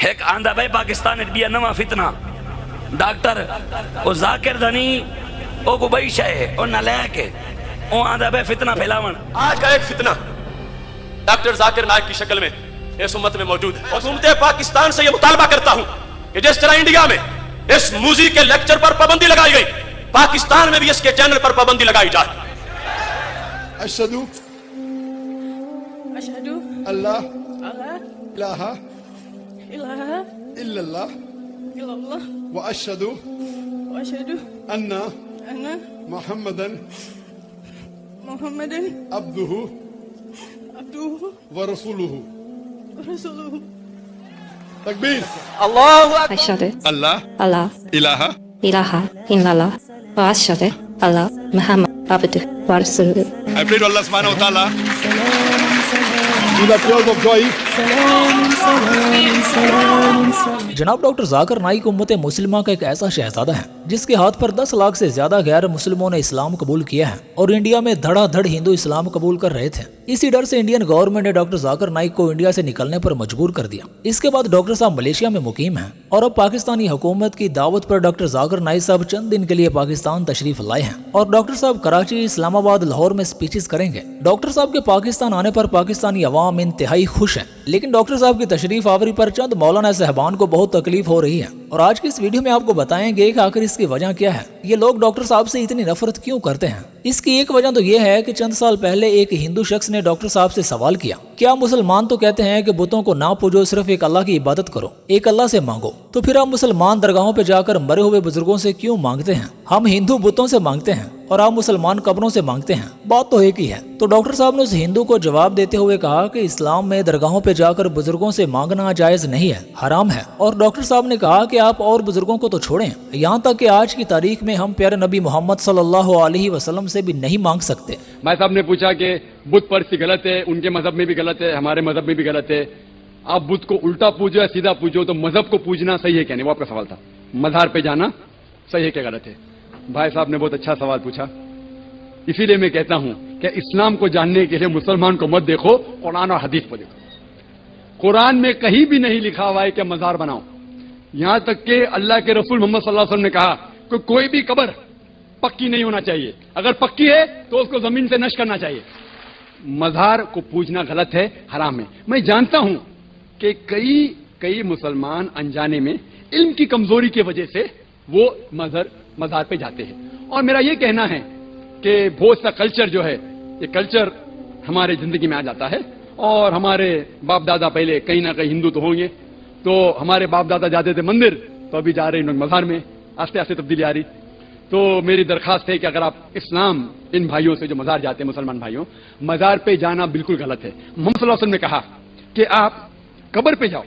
ایک آندھا بھائی پاکستان بیا نواں فتنہ ڈاکٹر او ذاکر دھنی او کو بئی شے او نالائق ہے او آندھا بھائی فتنہ پھیلاون. آج کا ایک فتنہ ڈاکٹر ذاکر نائک کی شکل میں اس امت میں موجود ہے. حکومت پاکستان سے یہ مطالبہ کرتا ہوں کہ جس طرح انڈیا میں اس موسیقی کے لیکچر پر پابندی لگائی گئی، پاکستان میں بھی اس کے چینل پر پابندی لگائی جائے. اشہدو أشهد اللہ أن لا الہ إله الا اللہ إلا الله واشہدو وأشهد ان أن محمدا محمدا عبدہ عبده ورسولہ. ورسوله. تکبیر. أشهد اللہ أن لا الہ إله إلا الله وأشهد أن محمد عبده ورسوله. I pray to Allah subhanahu wa ta'ala with the tears of joy. جناب ڈاکٹر ذاکر نائک امت مسلمہ کا ایک ایسا شہزادہ ہے جس کے ہاتھ پر 10 لاکھ سے زیادہ غیر مسلموں نے اسلام قبول کیا ہے اور انڈیا میں دھڑا دھڑ ہندو اسلام قبول کر رہے تھے. اسی ڈر سے انڈین گورنمنٹ نے ڈاکٹر ذاکر نائک کو انڈیا سے نکلنے پر مجبور کر دیا. اس کے بعد ڈاکٹر صاحب ملیشیا میں مقیم ہیں اور اب پاکستانی حکومت کی دعوت پر ڈاکٹر ذاکر نائک صاحب چند دن کے لیے پاکستان تشریف لائے ہیں اور ڈاکٹر صاحب کراچی، اسلام آباد، لاہور میں اسپیچز کریں گے. ڈاکٹر صاحب کے پاکستان آنے پر پاکستانی عوام انتہائی خوش ہیں، لیکن ڈاکٹر صاحب کی تشریف آوری پر چند مولانا صاحبان کو بہت تکلیف ہو رہی ہے اور آج کی اس ویڈیو میں آپ کو بتائیں گے کہ آخر اس کی وجہ کیا ہے. یہ لوگ ڈاکٹر صاحب سے اتنی نفرت کیوں کرتے ہیں؟ اس کی ایک وجہ تو یہ ہے کہ چند سال پہلے ایک ہندو شخص نے ڈاکٹر صاحب سے سوال کیا، کیا مسلمان تو کہتے ہیں کہ بتوں کو نہ پوجو، صرف ایک اللہ کی عبادت کرو، ایک اللہ سے مانگو، تو پھر آپ مسلمان درگاہوں پہ جا کر مرے ہوئے بزرگوں سے کیوں مانگتے ہیں؟ ہم ہندو بتوں سے مانگتے ہیں اور آپ مسلمان قبروں سے مانگتے ہیں، بات تو ایک ہی ہے. تو ڈاکٹر صاحب نے اس ہندو کو جواب دیتے ہوئے کہا کہ اسلام میں درگاہوں پہ جا کر بزرگوں سے مانگنا جائز نہیں ہے، حرام ہے. اور ڈاکٹر صاحب نے کہا کہ آپ اور بزرگوں کو تو چھوڑیں، یہاں تک کہ آج کی تاریخ میں ہم پیارے نبی محمد صلی اللہ علیہ وسلم سے بھی نہیں مانگ سکتے. بھائی صاحب نے پوچھا کہ بت پرستی غلط ہے، ان کے مذہب میں بھی غلط ہے، ہمارے مذہب میں بھی غلط ہے، آپ بت کو الٹا پوجو یا سیدھا پوجو، تو مذہب کو پوجنا صحیح ہے کیا نہیں؟ وہ آپ کا سوال تھا. مزار پہ جانا صحیح ہے کیا غلط ہے؟ بھائی صاحب نے بہت اچھا سوال پوچھا. اسی لیے میں کہتا ہوں کہ اسلام کو جاننے کے لیے مسلمان کو مت دیکھو، قرآن اور حدیث کو دیکھو. قرآن میں کہیں بھی نہیں لکھا ہوا ہے کہ مزار بناؤ. یہاں تک کہ اللہ کے رسول محمد صلی اللہ علیہ وسلم نے کہا کہ کوئی بھی قبر پکی نہیں ہونا چاہیے، اگر پکی ہے تو اس کو زمین سے نشر کرنا چاہیے. مزار کو پوجنا غلط ہے، حرام ہے. میں جانتا ہوں کہ کئی مسلمان انجانے میں علم کی کمزوری کی وجہ سے وہ مزار پہ جاتے ہیں. اور میرا یہ کہنا ہے کہ بہت سا کلچر جو ہے، یہ کلچر ہمارے زندگی میں آ جاتا ہے اور ہمارے باپ دادا پہلے کہیں نہ کہیں ہندو تو ہوں گے، تو ہمارے باپ دادا جاتے تھے مندر، تو ابھی جا رہے ہیں مزار میں. آہستہ آہستہ تبدیلی آ رہی. تو میری درخواست ہے کہ اگر آپ اسلام ان بھائیوں سے جو مزار جاتے ہیں، مسلمان بھائیوں، مزار پہ جانا بالکل غلط ہے. محمد صلی اللہ علیہ وسلم نے کہا کہ آپ قبر پہ جاؤ.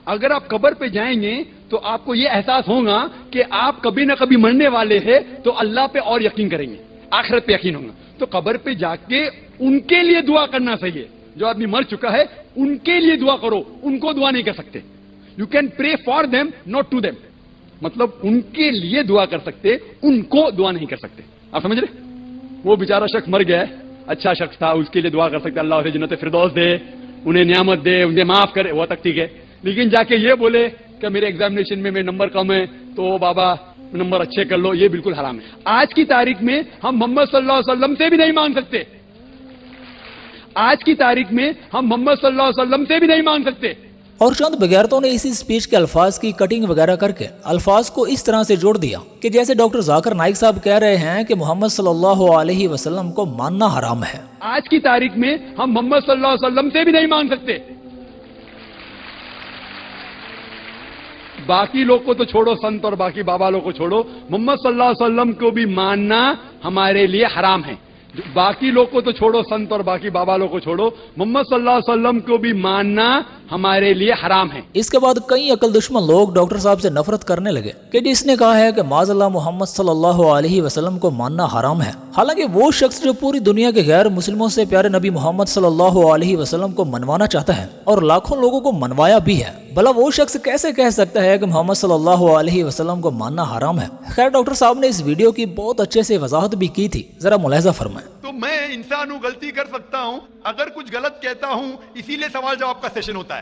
اگر آپ قبر پہ جائیں گے تو آپ کو یہ احساس ہوگا کہ آپ کبھی نہ کبھی مرنے والے ہیں، تو اللہ پہ اور یقین کریں گے، آخرت پہ یقین ہوگا. تو قبر پہ جا کے ان کے لیے دعا کرنا صحیح ہے. جو آدمی مر چکا ہے ان کے لیے دعا کرو، ان کو دعا نہیں کر سکتے. You can pray for them not to them, مطلب ان کے لیے دعا کر سکتے، ان کو دعا نہیں کر سکتے. آپ سمجھ رہے؟ وہ بیچارہ شخص مر گیا ہے، اچھا شخص تھا، اس کے لیے دعا کر سکتے اللہ اسے جنت فردوس دے، انہیں نعمت دے، انہیں معاف کرے، وہ تک ٹھیک ہے. لیکن جا کے یہ بولے کہ میرے ایگزامینیشن میں میرے نمبر کم ہے تو بابا نمبر اچھے کر لو، یہ بالکل حرام ہے. آج کی تاریخ میں ہم محمد صلی اللہ علیہ وسلم سے بھی نہیں مانگ سکتے. آج کی تاریخ میں ہم محمد صلی اللہ علیہ وسلم سے بھی نہیں مانگ سکتے. اور چند بغیرتوں نے اسی اسپیچ کے الفاظ کی کٹنگ وغیرہ کر کے الفاظ کو اس طرح سے جوڑ دیا کہ جیسے ڈاکٹر ذاکر نائک صاحب کہہ رہے ہیں کہ محمد صلی اللہ علیہ وسلم کو ماننا حرام ہے. آج کی تاریخ میں ہم محمد صلی اللہ علیہ وسلم سے بھی نہیں مانگ سکتے. باقی لوگ کو تو چھوڑو، سنت اور باقی بابا لوگ کو چھوڑو، محمد صلی اللہ علیہ وسلم کو بھی ماننا ہمارے لیے حرام ہے. باقی لوگ کو تو چھوڑو، سنت اور باقی بابا لوگ کو چھوڑو، محمد صلی اللہ علیہ وسلم کو بھی ماننا ہمارے لیے حرام ہے. اس کے بعد کئی عقل دشمن لوگ ڈاکٹر صاحب سے نفرت کرنے لگے کہ جس نے کہا ہے کہ معاذ اللہ محمد صلی اللہ علیہ وسلم کو ماننا حرام ہے. حالانکہ وہ شخص جو پوری دنیا کے غیر مسلموں سے پیارے نبی محمد صلی اللہ علیہ وسلم کو منوانا چاہتا ہے اور لاکھوں لوگوں کو منوایا بھی ہے، بھلا وہ شخص کیسے کہہ سکتا ہے کہ محمد صلی اللہ علیہ وسلم کو ماننا حرام ہے؟ خیر ڈاکٹر صاحب نے اس ویڈیو کی بہت اچھے سے وضاحت بھی کی تھی، ذرا ملاحظہ فرمائیں. تو میں انسان ہوں، غلطی کر سکتا ہوں، اگر کچھ غلط کہتا ہوں اسی لیے سوال جواب کا سیشن ہوتا ہے.